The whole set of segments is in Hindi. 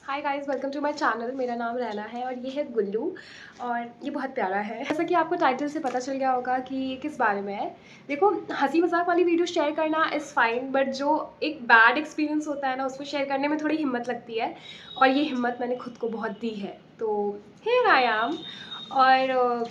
Hi guys, welcome to my channel. मेरा नाम रैना है और ये है गुल्लू और ये बहुत प्यारा है। जैसा कि आपको टाइटल से पता चल गया होगा कि ये किस बारे में है। देखो, हंसी मजाक वाली वीडियो शेयर करना इज़ फाइन, बट जो एक बैड एक्सपीरियंस होता है ना, उसको शेयर करने में थोड़ी हिम्मत लगती है और ये हिम्मत मैंने खुद को बहुत दी है। तो हियर आई एम। और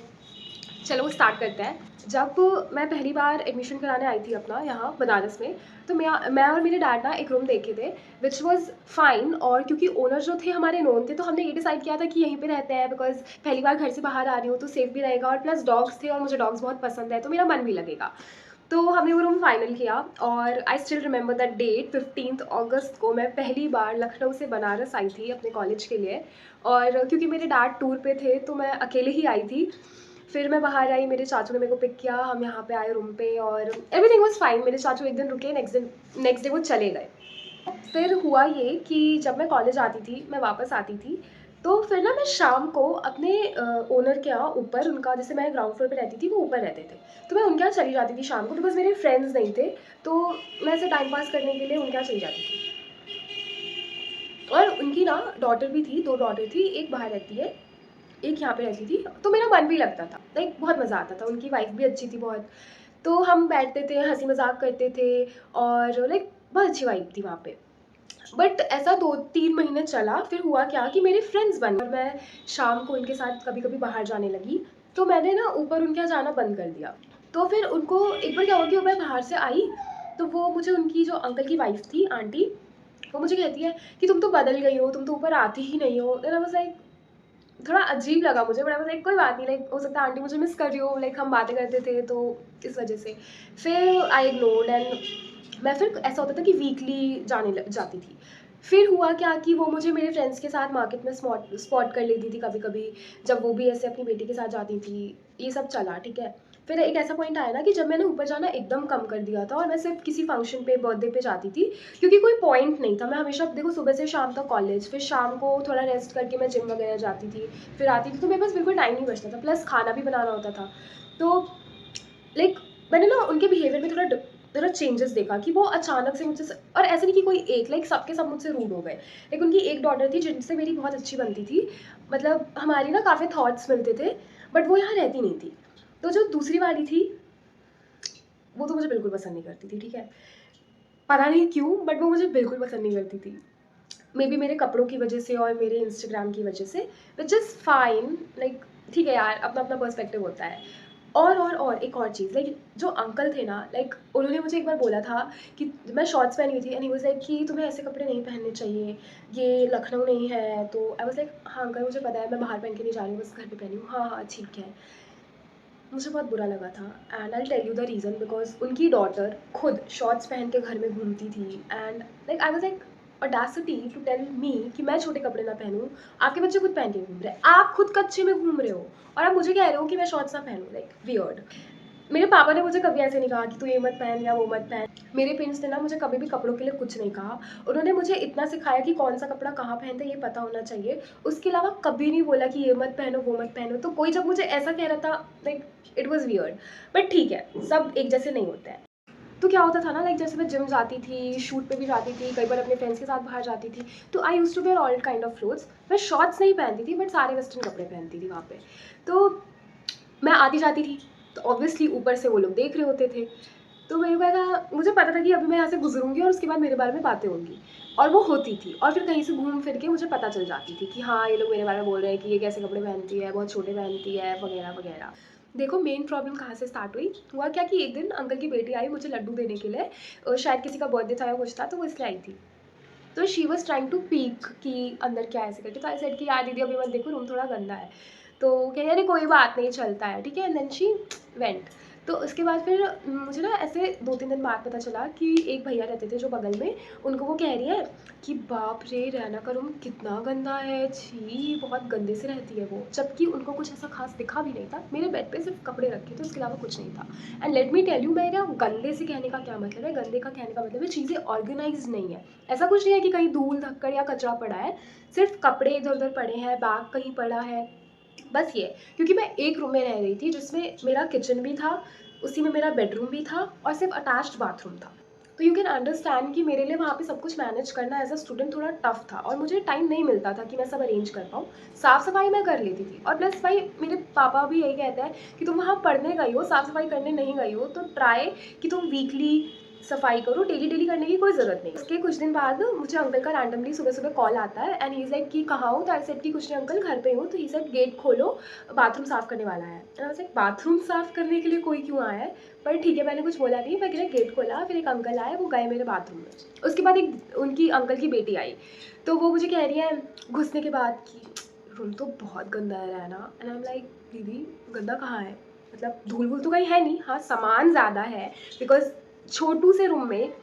चलो स्टार्ट करते हैं। जब मैं पहली बार एडमिशन कराने आई थी अपना यहाँ बनारस में, तो मैं और मेरे डैड ना एक रूम देखे थे विच वॉज फाइन। और क्योंकि ओनर जो थे हमारे नोन थे, तो हमने ये डिसाइड किया था कि यहीं पे रहते हैं, बिकॉज पहली बार घर से बाहर आ रही हूँ तो सेफ भी रहेगा, और प्लस डॉग्स थे और मुझे डॉग्स बहुत पसंद है तो मेरा मन भी लगेगा। तो हमने वो रूम फाइनल किया और I still remember that date, 15 अगस्त को मैं पहली बार लखनऊ से बनारस आई थी अपने कॉलेज के लिए। और क्योंकि मेरे डैड टूर पे थे तो मैं अकेले ही आई थी। फिर मैं बाहर आई, मेरे चाचू ने मेरे को पिक किया, हम यहाँ पे आए रूम पे और एवरीथिंग वाज फाइन। मेरे चाचू एक दिन रुके, नेक्स्ट डे वो चले गए। फिर हुआ ये कि जब मैं कॉलेज आती थी, मैं वापस आती थी, तो फिर ना मैं शाम को अपने ओनर के यहाँ ऊपर, उनका जैसे मैं ग्राउंड फ्लोर पे रहती थी, वो ऊपर रहते थे, तो मैं उनके यहाँ चली जाती थी शाम को, बिकॉज मेरे फ्रेंड्स नहीं थे, तो मैं ऐसे टाइम पास करने के लिए उनके यहाँ चली जाती थी। और उनकी ना डॉटर भी थी, 2 डॉटर थी, एक बाहर रहती है, एक यहाँ पे रहती थी, तो मेरा मन भी लगता था, लाइक बहुत मज़ा आता था। उनकी वाइफ भी अच्छी थी बहुत, तो हम बैठते थे, हंसी मजाक करते थे और लाइक बहुत अच्छी वाइब थी वहाँ पे। बट ऐसा 2-3 महीने चला, फिर हुआ क्या कि मेरे फ्रेंड्स बन गए और मैं शाम को उनके साथ कभी कभी बाहर जाने लगी, तो मैंने ना ऊपर उनके यहाँ जाना बंद कर दिया। तो फिर उनको एक बार क्या हुआ कि मैं बाहर से आई, तो वो मुझे, उनकी जो अंकल की वाइफ थी आंटी, वो मुझे कहती है कि तुम तो बदल गई हो, तुम तो ऊपर आती ही नहीं हो। देन आई वाज लाइक, थोड़ा अजीब लगा मुझे, बट आई वाज लाइक कोई बात नहीं, लाइक हो सकता है आंटी मुझे मिस कर रही हो, लाइक हम बातें करते थे तो इस वजह से। फिर आई इग्नोर्ड एंड मैं, फिर ऐसा होता था कि वीकली जाती थी। फिर हुआ क्या कि वो मुझे मेरे फ्रेंड्स के साथ मार्केट में स्पॉट कर लेती थी कभी कभी, जब वो भी ऐसे अपनी बेटी के साथ जाती थी। ये सब चला, ठीक है। फिर एक ऐसा पॉइंट आया ना कि जब मैंने ऊपर जाना एकदम कम कर दिया था और मैं सिर्फ किसी फंक्शन पे, बर्थडे पे जाती थी, क्योंकि कोई पॉइंट नहीं था। मैं हमेशा देखो सुबह से शाम तक कॉलेज, फिर शाम को थोड़ा रेस्ट करके मैं जिम वगैरह जाती थी, फिर आती थी, तो मेरे पास बिल्कुल टाइम नहीं बचता था, प्लस खाना भी बनाना होता था। तो लाइक मैंने ना उनके बिहेवियर में थोड़ा थोड़ा चेंजेस देखा कि वो अचानक से मुझसे, और ऐसे नहीं कि कोई एक, लाइक सबके सब मुझसे रूड हो गए। लाइक उनकी एक डॉटर थी जिनसे मेरी बहुत अच्छी बनती थी, मतलब हमारी ना काफ़ी थॉट्स मिलते थे, बट वो यहाँ रहती नहीं थी। तो जो दूसरी वाली थी, वो तो मुझे बिल्कुल पसंद नहीं करती थी, ठीक है। पता नहीं क्यों, बट वो मुझे बिल्कुल पसंद नहीं करती थी। मे बी मेरे कपड़ों की वजह से और मेरे इंस्टाग्राम की वजह से, विच इज़ फाइन, लाइक ठीक है यार, अपना अपना पर्सपेक्टिव होता है। और एक और चीज़, लाइक जो अंकल थे ना, लाइक उन्होंने मुझे एक बार बोला था कि मैं शॉर्ट्स पहनी हुई थी, एंड ही वाज लाइक कि तुम्हें ऐसे कपड़े नहीं पहनने चाहिए, ये लखनऊ नहीं है। तो आई वाज लाइक हाँ अंकल, मुझे पता है, मैं बाहर पहन के नहीं जा रही हूँ, बस घर पे पहनी हूँ। हाँ हाँ ठीक है। मुझे बहुत बुरा लगा था, and I tell you the reason, because उनकी डॉटर खुद शॉर्ट्स पहन के घर में घूमती थी, and like I was like audacity to tell me कि मैं छोटे कपड़े ना पहनूं। आपके बच्चे खुद पहन के घूम रहे हैं, आप खुद कच्चे में घूम रहे हो, और आप मुझे कह रहे हो कि मैं शॉर्ट्स ना पहनूं, लाइक वियर्ड। मेरे पापा ने मुझे कभी ऐसे नहीं कहा कि तू ये मत पहन या वो मत पहन। मेरे पेरेंट्स ने ना मुझे कभी भी कपड़ों के लिए कुछ नहीं कहा। उन्होंने मुझे इतना सिखाया कि कौन सा कपड़ा कहाँ पहनते हैं ये पता होना चाहिए, उसके अलावा कभी नहीं बोला कि ये मत पहनो वो मत पहनो। तो कोई जब मुझे ऐसा कह रहा था, like it was weird. But ठीक है, सब एक जैसे नहीं होते हैं। तो क्या होता था ना, लाइक जैसे मैं जिम जाती थी, शूट पे भी जाती थी, कई बार अपने फ्रेंड्स के साथ बाहर जाती थी, तो I use to wear all kind of clothes. मैं शॉर्ट्स नहीं पहनती थी, बट सारे वेस्टर्न कपड़े पहनती थी वहाँ पे। तो मैं आती जाती थी, तो ऑब्वियसली ऊपर से वो लोग देख रहे होते थे। तो मेरे को ऐसा, मुझे पता था कि अभी मैं यहाँ से गुजरूंगी और उसके बाद मेरे बारे में बातें होंगी, और वो होती थी। और फिर कहीं से घूम फिर के मुझे पता चल जाती थी कि हाँ ये लोग मेरे बारे में बोल रहे हैं कि ये कैसे कपड़े पहनती है, बहुत छोटे पहनती है, वगैरह वगैरह। देखो मेन प्रॉब्लम कहाँ से स्टार्ट हुई, हुआ क्या कि एक दिन अंकल की बेटी आई मुझे लड्डू देने के लिए, शायद किसी का बर्थडे था या कुछ था, तो वो इसलिए आई थी। तो she was trying to peek कि अंदर क्या ऐसे करके, तो आई सेड कि यार दीदी अभी मत देखो, रूम थोड़ा गंदा है। तो कह रही अरे कोई बात नहीं, चलता है, ठीक है। And then she went. तो उसके बाद फिर मुझे ना ऐसे 2-3 दिन बाद पता चला कि एक भैया रहते थे जो बगल में, उनको वो कह रही है कि बाप रे रहना का रूम कितना गंदा है, छी बहुत गंदे से रहती है वो, जबकि उनको कुछ ऐसा खास दिखा भी नहीं था। मेरे बेड पे सिर्फ कपड़े रखे थे, उसके अलावा कुछ नहीं था। And let me tell you, मेरा गंदे से कहने का क्या मतलब है, गंदे का कहने का मतलब है चीज़ें ऑर्गेनाइज नहीं है। ऐसा कुछ नहीं है कि कहीं धूल धक्कड़ या कचरा पड़ा है, सिर्फ कपड़े इधर उधर पड़े हैं, बैग कहीं पड़ा है, बस ये। क्योंकि मैं एक रूम में रह रही थी जिसमें मेरा किचन भी था, उसी में मेरा बेडरूम भी था और सिर्फ अटैच्ड बाथरूम था। तो यू कैन अंडरस्टैंड कि मेरे लिए वहाँ पे सब कुछ मैनेज करना एज अ स्टूडेंट थोड़ा टफ था और मुझे टाइम नहीं मिलता था कि मैं सब अरेंज कर पाऊँ। साफ़ सफाई मैं कर लेती थी और प्लस भाई मेरे पापा भी यही कहते हैं कि तुम वहाँ पढ़ने गई हो, साफ़ सफाई करने नहीं गई हो, तो ट्राई कि तुम वीकली सफाई करो, डेली डेली करने की कोई ज़रूरत नहीं। उसके कुछ दिन बाद मुझे अंकल का रैंडमली सुबह सुबह कॉल आता है एंड ही लाइक कि कहाँ हो, तो आई सेड कि कुछ नहीं अंकल घर पे हूँ। तो ही सेड गेट खोलो, बाथरूम साफ़ करने वाला है। And I was like bathroom साफ़ करने के लिए कोई क्यों आया है? पर ठीक है, मैंने कुछ बोला नहीं, मैं गेट खोला, फिर एक अंकल आए, वो गए मेरे बाथरूम में। उसके बाद एक उनकी अंकल की बेटी आई, तो वो मुझे कह रही है घुसने के बाद कि रूम तो बहुत गंदा है ना। एंड आई एम लाइक दीदी गंदा कहाँ है, मतलब धूल वूल तो कहीं है नहीं, हाँ सामान ज़्यादा है बिकॉज छोटू से रूम में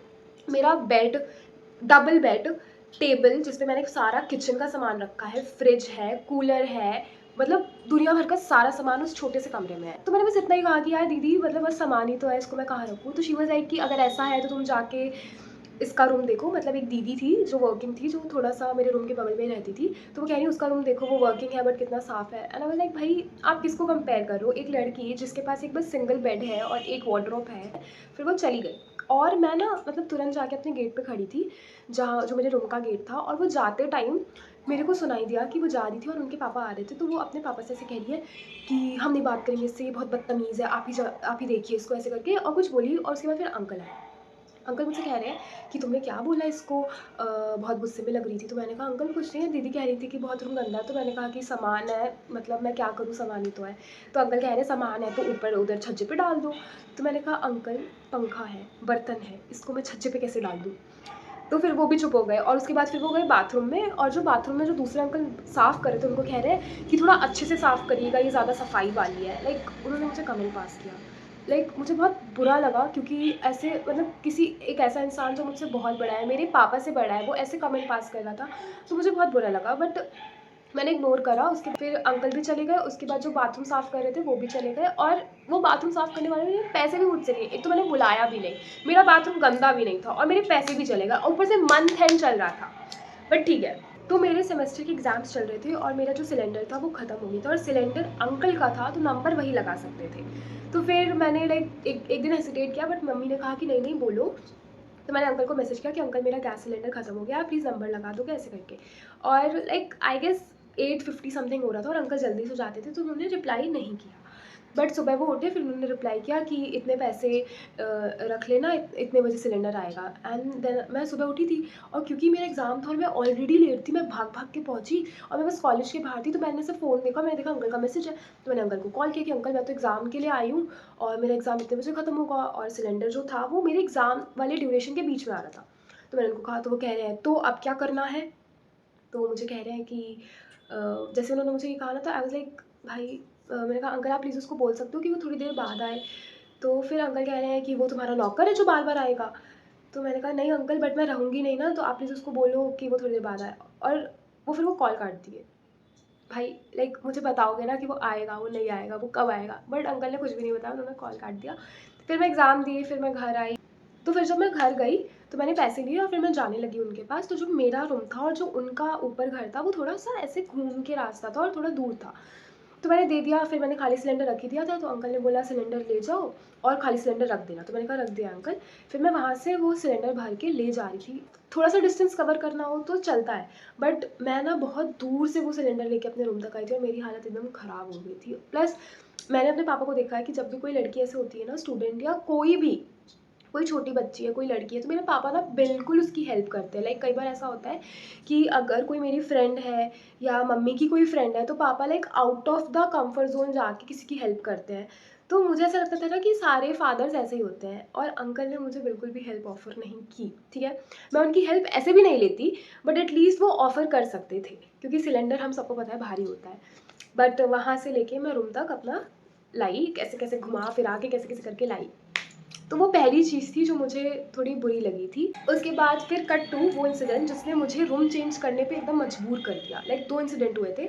मेरा बेड, डबल बेड, टेबल जिसमें मैंने सारा किचन का सामान रखा है, फ्रिज है, कूलर है, मतलब दुनिया भर का सारा सामान उस छोटे से कमरे में है। तो मैंने बस इतना ही कहा कि यार दीदी मतलब बस सामान ही तो है, इसको मैं कहाँ रखूँ? तो शी वाज लाइक कि अगर ऐसा है तो तुम जाके इसका रूम देखो। मतलब एक दीदी थी जो वर्किंग थी, जो थोड़ा सा मेरे रूम के बगल में रहती थी, तो वो कह रही उसका रूम देखो, वो वर्किंग है बट कितना साफ़ है। एंड आई वाज लाइक भाई आप किसको कंपेयर कर रहे हो? एक लड़की जिसके पास एक बस सिंगल बेड है और एक वार्डरोब है, फिर वो चली गई और मैं ना मतलब तुरंत जाके अपने गेट पे खड़ी थी, जहाँ जो मेरे रूम का गेट था, और वो जाते टाइम मेरे को सुनाई दिया कि वो जा रही थी और उनके पापा आ रहे थे। तो वो अपने पापा से ऐसे कह रही है कि हम नहीं बात करेंगे इससे, ये बहुत बदतमीज़ है, आप ही देखिए इसको, ऐसे करके और कुछ बोली। और उसके बाद फिर अंकल आए। अंकल मुझसे कह रहे हैं कि तुमने क्या बोला इसको, बहुत गुस्से में लग रही थी। तो मैंने कहा अंकल कुछ नहीं है, दीदी कह रही थी कि बहुत रूम गंदा है। तो मैंने कहा कि सामान है, मतलब मैं क्या करूँ, सामान ही तो है। तो अंकल कह रहे हैं सामान है तो ऊपर उधर छज्जे पे डाल दो। तो मैंने कहा अंकल पंखा है, बर्तन है, इसको मैं छज्जे पे कैसे डाल दूँ? तो फिर वो भी चुप हो गए और उसके बाद फिर वो गए बाथरूम में, और जो बाथरूम में जो दूसरे अंकल साफ़ कर रहे थे उनको कह रहे हैं कि थोड़ा अच्छे से साफ़ करिएगा, ये ज़्यादा सफाई वाली है। लाइक उन्होंने मुझे कमेंट पास किया। लाइक मुझे बहुत बुरा लगा क्योंकि ऐसे मतलब किसी एक ऐसा इंसान जो मुझसे बहुत बड़ा है, मेरे पापा से बड़ा है, वो ऐसे कमेंट पास कर रहा था, तो मुझे बहुत बुरा लगा। बट मैंने इग्नोर करा। उसके फिर अंकल भी चले गए, उसके बाद जो बाथरूम साफ़ कर रहे थे वो भी चले गए, और वो बाथरूम साफ़ करने वाले ने पैसे भी मुझसे लिए। एक तो मैंने बुलाया भी नहीं, मेरा बाथरूम गंदा भी नहीं था और मेरे पैसे भी चले गए, ऊपर से मंथ एंड चल रहा था। बट ठीक है। तो मेरे सेमेस्टर के एग्ज़ाम्स चल रहे थे और मेरा जो सिलेंडर था वो ख़त्म हो गया था, और सिलेंडर अंकल का था तो नंबर वही लगा सकते थे। तो फिर मैंने लाइक एक दिन हेसिटेट किया, बट मम्मी ने कहा कि नहीं नहीं बोलो। तो मैंने अंकल को मैसेज किया कि अंकल मेरा गैस सिलेंडर ख़त्म हो गया, आप प्लीज़ नंबर लगा दोगे, ऐसे करके। और लाइक आई गेस 8:50 समथिंग हो रहा था और अंकल जल्दी से जाते थे, तो उन्होंने रिप्लाई नहीं किया। बट सुबह वो उठे, फिर उन्होंने रिप्लाई किया कि इतने पैसे रख लेना, इतने बजे सिलेंडर आएगा। एंड देन मैं सुबह उठी थी, और क्योंकि मेरा एग्ज़ाम था और मैं ऑलरेडी लेट थी, मैं भाग भाग के पहुंची और मैं बस कॉलेज के बाहर थी। तो मैंने से फ़ोन देखा, मैंने देखा अंकल का मैसेज है, तो मैंने अंकल को कॉल किया कि अंकल मैं तो एग्ज़ाम के लिए आई हूँ और मेरा एग्ज़ाम इतने बजे ख़त्म होगा, और सिलेंडर जो था वो मेरे एग्ज़ाम वाले ड्यूरेशन के बीच में आ रहा था। तो मैंने उनको कहा, तो वो कह रहे हैं तो अब क्या करना है? तो वो मुझे कह रहे हैं कि जैसे उन्होंने मुझे ये कहा ना, तो आई वाज़ लाइक भाई मैंने कहा अंकल आप प्लीज़ उसको बोल सकते हो कि वो थोड़ी देर बाद आए। तो फिर अंकल कह रहे हैं कि वो तुम्हारा नौकर है जो बार-बार आएगा? तो मैंने कहा नहीं अंकल, बट मैं रहूँगी नहीं ना, तो आप प्लीज़ उसको बोलो कि वो थोड़ी देर बाद आए। और वो फिर वो कॉल काट दिए। भाई लाइक मुझे बताओगे ना कि वो आएगा, वो नहीं आएगा, वो कब आएगा? बट अंकल ने कुछ भी नहीं बताया, उन्होंने कॉल काट दिया। फिर मैं एग्ज़ाम दिए, फिर मैं घर आई। तो फिर जब मैं घर गई तो मैंने पैसे लिए और फिर मैं जाने लगी उनके पास। तो जो मेरा रूम था और जो उनका ऊपर घर था वो थोड़ा-सा ऐसे घूम के रास्ता था और थोड़ा दूर था। तो मैंने दे दिया, फिर मैंने खाली सिलेंडर रख ही दिया था, तो अंकल ने बोला सिलेंडर ले जाओ और खाली सिलेंडर रख देना। तो मैंने कहा रख दिया अंकल। फिर मैं वहाँ से वो सिलेंडर भर के ले जा रही थी। थोड़ा-सा डिस्टेंस कवर करना हो तो चलता है, बट मैं ना बहुत दूर से वो सिलेंडर लेके अपने रूम तक आई थी और मेरी हालत एकदम ख़राब हो गई थी। प्लस मैंने अपने पापा को देखा है कि जब भी कोई लड़की ऐसे होती है ना, स्टूडेंट या कोई भी, कोई छोटी बच्ची है, कोई लड़की है, तो मेरे पापा ना बिल्कुल उसकी हेल्प करते हैं। लाइक कई बार ऐसा होता है कि अगर कोई मेरी फ्रेंड है या मम्मी की कोई फ्रेंड है, तो पापा like out of the comfort zone जाके किसी की हेल्प करते हैं। तो मुझे ऐसा लगता था ना कि सारे फादर्स ऐसे ही होते हैं, और अंकल ने मुझे बिल्कुल भी हेल्प ऑफ़र नहीं की, ठीक है? मैं उनकी हेल्प ऐसे भी नहीं लेती, बट एटलीस्ट वो ऑफ़र कर सकते थे, क्योंकि सिलेंडर हम सबको पता है भारी होता है। बट वहाँ से लेके मैं रूम तक अपना लाई, कैसे-कैसे घुमा-फिरा के कैसे-कैसे करके लाई। तो वो पहली चीज़ थी जो मुझे थोड़ी बुरी लगी थी। उसके बाद फिर कट टू वो इंसिडेंट जिसने मुझे रूम चेंज करने पे एकदम मजबूर कर दिया। लाइक 2 इंसिडेंट हुए थे।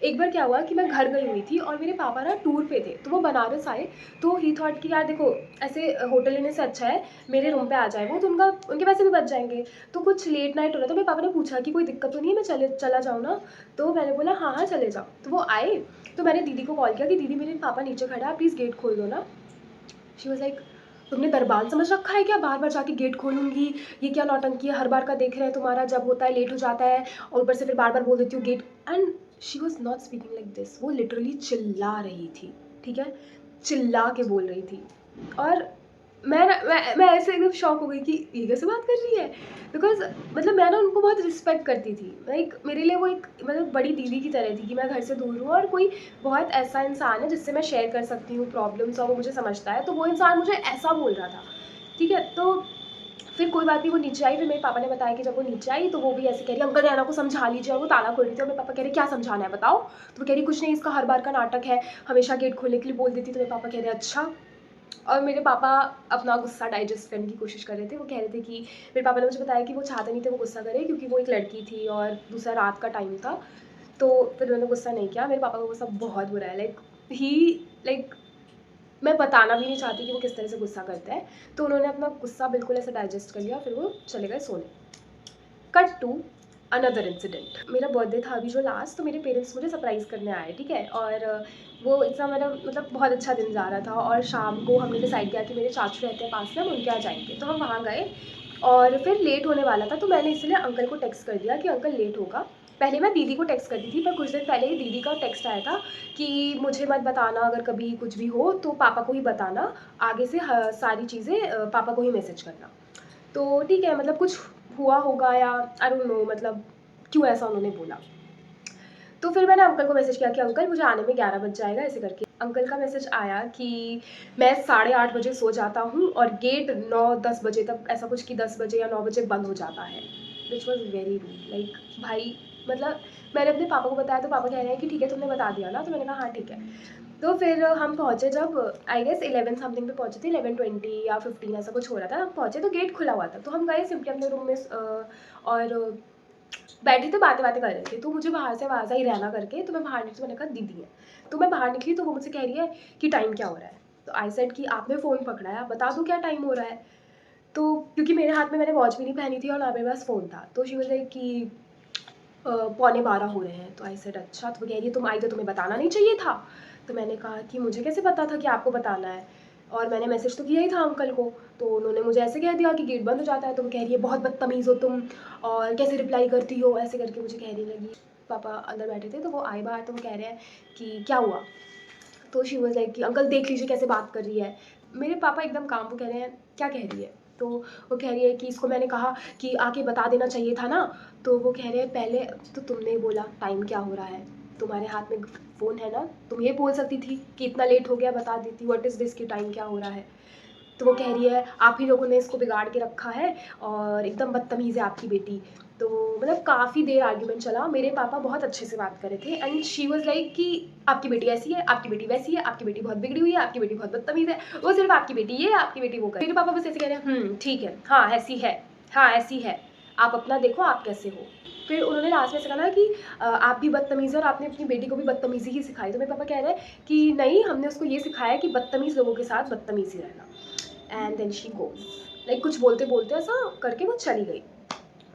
एक बार क्या हुआ कि मैं घर गई हुई थी और मेरे पापा ना टूर पे थे, तो वो बनारस आए। तो ही थॉट कि यार देखो, ऐसे होटल लेने से अच्छा है मेरे रूम पे आ जाए वो, तो उनके पैसे भी बच जाएँगे। तो कुछ लेट नाइट हो रहा था, मेरे पापा ने पूछा कि कोई दिक्कत तो नहीं है, मैं चला जाऊँ ना? तो मैंने बोला हाँ, हाँ चले जाओ। तो वो आए, तो मैंने दीदी को कॉल किया कि दीदी मेरे पापा नीचे खड़े हैं, आप प्लीज़ गेट खोल दो ना। शी वाज़ लाइक तुमने दरबान समझ रखा है क्या, बार बार जाके गेट खोलूंगी, ये क्या नौटंकी है, हर बार का देख रहे हैं तुम्हारा, जब होता है लेट हो जाता है और ऊपर से फिर बार बार बोल देती हूँ gate. And she was not speaking like this, वो लिटरली चिल्ला रही थी, ठीक है, चिल्ला के बोल रही थी। और मैं ऐसे एकदम शॉक हो गई कि ये कैसे बात कर रही है, बिकॉज मतलब मैं ना उनको बहुत रिस्पेक्ट करती थी, लाइक मेरे लिए वो एक मतलब बड़ी दीदी की तरह थी कि मैं घर से दूर हूँ और कोई बहुत ऐसा इंसान है जिससे मैं शेयर कर सकती हूँ प्रॉब्लम्स और वो मुझे समझता है, तो वो इंसान मुझे ऐसा बोल रहा था, ठीक है। तो फिर कोई बात नहीं, वो नीचे आई, फिर मेरे पापा ने बताया कि जब वो नीचे आई तो वो भी ऐसे कह रही अंकल नैना को समझा लीजिए, और वो ताला खोल रही थी और मेरे पापा कह रहे क्या समझाना है बताओ, तो वो कह रही कुछ नहीं, इसका हर बार का नाटक है, हमेशा गेट खोलने के लिए बोल देती, तो मेरे पापा कह रहे अच्छा। और मेरे पापा अपना गुस्सा डाइजेस्ट करने की कोशिश कर रहे थे, वो कह रहे थे कि मेरे पापा ने मुझे बताया कि वो चाहते नहीं थे वो गुस्सा करे क्योंकि वो एक लड़की थी और दूसरा रात का टाइम था, तो फिर उन्होंने गुस्सा नहीं किया। मेरे पापा को गुस्सा बहुत बुरा है, लाइक मैं बताना भी नहीं चाहती कि वो किस तरह से गुस्सा करता है, तो उन्होंने अपना गुस्सा बिल्कुल ऐसे डाइजेस्ट कर लिया, फिर वो चले गए सोने। कट टू अनदर इंसिडेंट, मेरा बर्थडे था अभी जो लास्ट, तो मेरे पेरेंट्स मुझे सरप्राइज़ करने आए, ठीक है, और वो एकदम मेरा मतलब बहुत अच्छा दिन जा रहा था, और शाम को हमने डिसाइड किया कि मेरे चाचू रहते हैं पास में, हम उनके यहाँ जाएंगे, तो हम वहाँ गए और फिर लेट होने वाला था, तो मैंने इसलिए अंकल को टेक्स्ट कर दिया कि अंकल लेट होगा। पहले मैं दीदी को टेक्स्ट करती थी, पर कुछ दिन पहले ही दीदी का टेक्स्ट आया था कि मुझे मत बताना, अगर कभी कुछ भी हो तो पापा को ही बताना, आगे से सारी चीज़ें पापा को ही मैसेज करना। तो ठीक है, मतलब कुछ हुआ होगा या आई डोंट नो, मतलब क्यों ऐसा उन्होंने बोला। तो फिर मैंने अंकल को मैसेज किया कि अंकल मुझे आने में 11 बज जाएगा, ऐसे करके अंकल का मैसेज आया कि मैं 8:30 बजे सो जाता हूँ और गेट 9-10 बजे तक, ऐसा कुछ कि 10 बजे या 9 बजे बंद हो जाता है, which was very rude. Like भाई, मतलब मैंने अपने पापा को बताया तो पापा कह रहे हैं कि ठीक है तुमने बता दिया ना, तो मैंने कहा हाँ ठीक है। तो फिर हम पहुँचे, जब आई गेस 11 समथिंग पे पहुँचे थे, 11:20 या 15 ऐसा कुछ हो रहा था, हम पहुँचे तो गेट खुला हुआ था, तो हम गए सिंपली अपने रूम में और बैठे थे, बातें बातें कर रहे थे, तो मुझे बाहर से आवाज़ आई रहना करके, तो मैं बाहर निकली, तो मैंने कहा दीदी है, तो मैं बाहर निकली तो वो मुझसे कह रही है कि टाइम क्या हो रहा है, तो आई सेड कि आपने फ़ोन पकड़ा है, आप बता दो क्या टाइम हो रहा है। तो क्योंकि मेरे हाथ में मैंने वॉच भी नहीं पहनी थी और ना मेरे पास फ़ोन था, तो शी वाज़ लाइक कि 11:15 हो रहे हैं, तो आई सेड अच्छा, तो वो कह रही है तुम आई तो तुम्हें बताना नहीं चाहिए था, तो मैंने कहा कि मुझे कैसे पता था कि आपको बताना है, और मैंने मैसेज तो किया ही था अंकल को, तो उन्होंने मुझे ऐसे कह दिया कि गेट बंद हो जाता है, तो वो कह रही है बहुत बदतमीज़ हो तुम और कैसे रिप्लाई करती हो, ऐसे करके मुझे कहने लगी। पापा अंदर बैठे थे, तो वो आए बाहर, तो वो कह रहे हैं कि क्या हुआ, तो शी वाज़ लाइक कि अंकल देख लीजिए कैसे बात कर रही है। मेरे पापा एकदम काम, वो कह रहे हैं क्या कह रही है, तो वो कह रही है कि इसको मैंने कहा कि आके बता देना चाहिए था ना, तो वो कह रहे हैं पहले तो तुमने ही बोला टाइम क्या हो रहा है, तुम्हारे हाथ में फ़ोन है ना, तुम ये बोल सकती थी कि इतना लेट हो गया, बता देती व्हाट इज़ दिस कि टाइम क्या हो रहा है। तो वो कह रही है आप ही लोगों ने इसको बिगाड़ के रखा है और एकदम बदतमीज़ है आपकी बेटी। तो मतलब काफ़ी देर आर्ग्यूमेंट चला, मेरे पापा बहुत अच्छे से बात कर रहे थे एंड शी वाज़ लाइक कि आपकी बेटी ऐसी है, आपकी बेटी वैसी है, आपकी बेटी बहुत बिगड़ी हुई है, आपकी बेटी बहुत बदतमीज़ है, वो सिर्फ आपकी बेटी ये है, आपकी बेटी वो कर। मेरे पापा बस ऐसे कह रहे हैं ठीक है, हाँ ऐसी है, हाँ ऐसी है, आप अपना देखो आप कैसे हो। फिर उन्होंने लास्ट में ऐसा कहा ना कि आप भी बदतमीज़ है और आपने अपनी बेटी को भी बदतमीज़ी ही सिखाई, तो मेरे पापा कह रहे हैं कि नहीं, हमने उसको ये सिखाया कि बदतमीज़ लोगों के साथ बदतमीज़ी रहना। And then she goes, like कुछ बोलते बोलते ऐसा करके वो चली गई।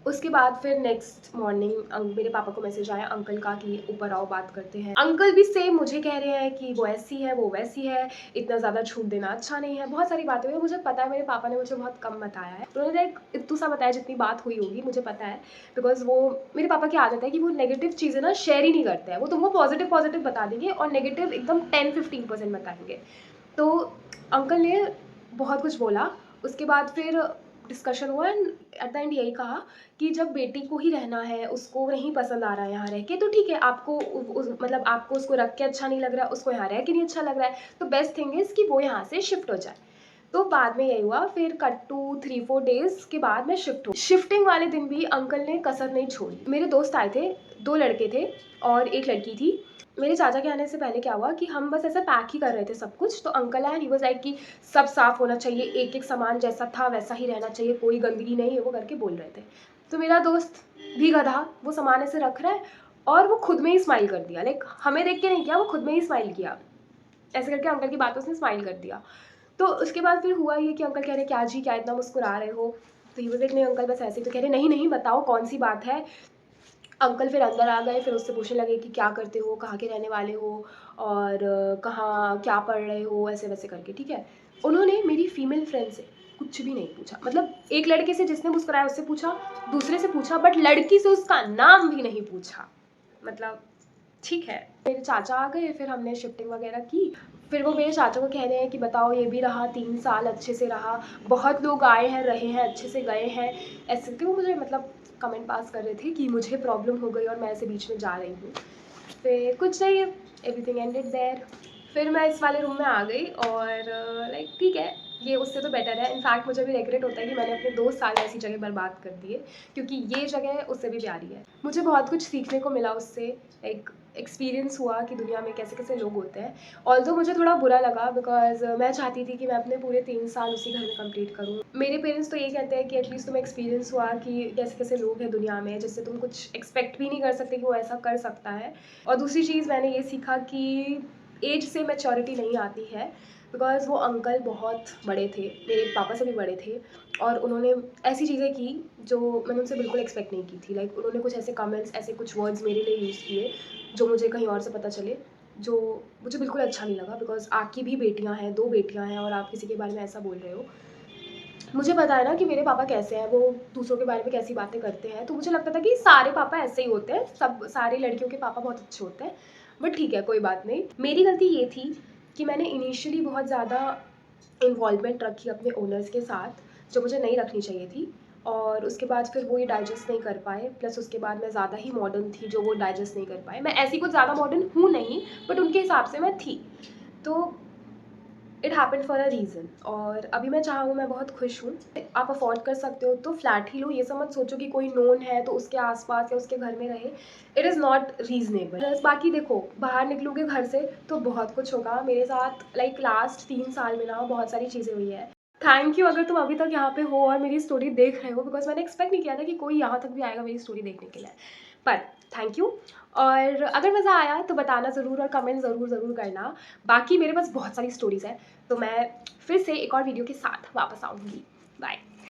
उसके बाद फिर नेक्स्ट मॉर्निंग मेरे पापा को मैसेज आया अंकल का कि ऊपर आओ बात करते हैं। अंकल भी सेम मुझे कह रहे हैं कि वो ऐसी है वो वैसी है, इतना ज़्यादा छूट देना अच्छा नहीं है, बहुत सारी बातें हुई। मुझे पता है मेरे पापा ने मुझे बहुत कम बताया है, उन्होंने एक इतू सा बताया जितनी बात हुई होगी, मुझे पता है, बिकॉज वो मेरे पापा की आदत है कि वो नेगेटिव चीज़ें ना शेयर ही नहीं करते हैं, वो तुमको पॉजिटिव पॉजिटिव बता देंगे और नेगेटिव एकदम 10-15% बताएंगे। तो अंकल ने बहुत कुछ बोला, उसके बाद फिर डिस्कशन हुआ एंड एट द एंड यही कहा कि जब बेटी को ही रहना है, उसको नहीं पसंद आ रहा है यहाँ रह के, तो ठीक है, आपको मतलब आपको उसको रख के अच्छा नहीं लग रहा है, उसको यहाँ रह के नहीं अच्छा लग रहा है, तो बेस्ट थिंग इज़ कि वो यहाँ से शिफ्ट हो जाए। तो बाद में यही हुआ, फिर कट टू 3-4 डेज़ के बाद मैं शिफ्ट हूँ। शिफ्टिंग वाले दिन भी अंकल ने कसर नहीं छोड़ी। मेरे दोस्त आए थे, 2 लड़के थे और 1 लड़की थी। मेरे चाचा के आने से पहले क्या हुआ कि हम बस ऐसा पैक ही कर रहे थे सब कुछ, तो अंकल आए, ही वाज़ लाइक कि सब साफ़ होना चाहिए, एक-एक सामान जैसा था वैसा ही रहना चाहिए, कोई गंदगी नहीं है, वो करके बोल रहे थे। तो मेरा दोस्त भी गधा, वो सामान ऐसे रख रहा है और वो खुद में ही स्माइल कर दिया, लाइक हमें देख के नहीं किया, वो खुद में ही स्माइल किया। ऐसे करके अंकल की बातों से स्माइल कर दिया। तो उसके बाद फिर हुआ ये कि अंकल कह रहे क्या जी क्या इतना मुस्कुरा रहे हो, तो ही वाज़ लाइक नहीं अंकल बस ऐसे ही, तो कह रहे नहीं नहीं बताओ कौन सी बात है। अंकल फिर अंदर आ गए, फिर उससे पूछने लगे कि क्या करते हो, कहाँ के रहने वाले हो और कहाँ क्या पढ़ रहे हो, ऐसे वैसे करके, ठीक है। उन्होंने मेरी फीमेल फ्रेंड से कुछ भी नहीं पूछा, मतलब एक लड़के से जिसने मुस्कुराया उससे पूछा, दूसरे से पूछा, बट लड़की से उसका नाम भी नहीं पूछा। मतलब ठीक है। मेरे चाचा आ गए, फिर हमने शिफ्टिंग वगैरह की। फिर वो मेरे चाचा को कह रहे हैं कि बताओ ये भी रहा 3 साल अच्छे से रहा, बहुत लोग आए हैं, रहे हैं, अच्छे से गए हैं, ऐसे करके वो मुझे मतलब कमेंट पास कर रहे थे कि मुझे प्रॉब्लम हो गई और मैं ऐसे बीच में जा रही हूँ। फिर कुछ नहीं, एवरीथिंग एंडेड देयर। फिर मैं इस वाले रूम में आ गई और लाइक ठीक है, ये उससे तो बेटर है। इनफैक्ट मुझे भी रिग्रेट होता है कि मैंने अपने 2 साल ऐसी जगह बर्बाद कर दिए, क्योंकि ये जगह उससे भी प्यारी है। मुझे बहुत कुछ सीखने को मिला उससे, एक एक्सपीरियंस हुआ कि दुनिया में कैसे कैसे लोग होते हैं। ऑल्दो मुझे थोड़ा बुरा लगा, बिकॉज मैं चाहती थी कि मैं अपने पूरे 3 साल उसी घर में कंप्लीट करूँ। मेरे पेरेंट्स तो ये कहते हैं कि एटलीस्ट तुम्हें एक्सपीरियंस हुआ कि कैसे कैसे लोग हैं दुनिया में, जिससे तुम कुछ एक्सपेक्ट भी नहीं कर सकते कि वो ऐसा कर सकता है। और दूसरी चीज़ मैंने ये सीखा कि एज से मैच्योरिटी नहीं आती है, बिकॉज़ वो अंकल बहुत बड़े थे, मेरे पापा से भी बड़े थे, और उन्होंने ऐसी चीज़ें की जो मैंने उनसे बिल्कुल एक्सपेक्ट नहीं की थी। लाइक उन्होंने कुछ ऐसे कमेंट्स, ऐसे कुछ वर्ड्स मेरे लिए यूज़ किए जो मुझे कहीं और से पता चले, जो मुझे बिल्कुल अच्छा नहीं लगा। बिकॉज़ आपकी भी बेटियाँ हैं, 2 बेटियाँ हैं, और आप किसी के बारे में ऐसा बोल रहे हो। मुझे पता है ना कि मेरे पापा कैसे हैं, वो दूसरों के बारे में कैसी बातें करते हैं, तो मुझे लगता था कि सारे पापा ऐसे ही होते हैं, सब सारी लड़कियों के पापा बहुत अच्छे होते हैं। बट ठीक है, कोई बात नहीं। मेरी गलती ये थी कि मैंने इनिशियली बहुत ज़्यादा इन्वॉल्वमेंट रखी अपने ओनर्स के साथ, जो मुझे नहीं रखनी चाहिए थी, और उसके बाद फिर वो ये डाइजेस्ट नहीं कर पाए। प्लस उसके बाद मैं ज़्यादा ही मॉडर्न थी, जो वो डाइजेस्ट नहीं कर पाए। मैं ऐसी कुछ ज़्यादा मॉडर्न हूँ नहीं, बट उनके हिसाब से मैं थी। तो it happened for a reason, और अभी मैं चाहूँ, मैं बहुत खुश हूँ। आप अफोर्ड कर सकते हो तो फ्लैट ही लो, ये सब मत सोचो कि कोई नोन है तो उसके आसपास या उसके घर में रहे। It is not reasonable. बाकी देखो, बाहर निकलोगे घर से तो बहुत कुछ होगा। मेरे साथ लाइक लास्ट 3 साल में ना बहुत सारी चीज़ें हुई है। थैंक यू अगर तुम अभी तक यहाँ पे हो और मेरी स्टोरी देख रहे हो, बिकॉज मैंने एक्सपेक्ट नहीं किया था कि कोई यहाँ तक भी आएगा मेरी स्टोरी देखने के लिए। पर थैंक यू। और अगर मज़ा आया तो बताना ज़रूर, और कमेंट ज़रूर करना। बाकी मेरे पास बहुत सारी स्टोरीज़ हैं, तो मैं फिर से एक और वीडियो के साथ वापस आऊँगी। बाय।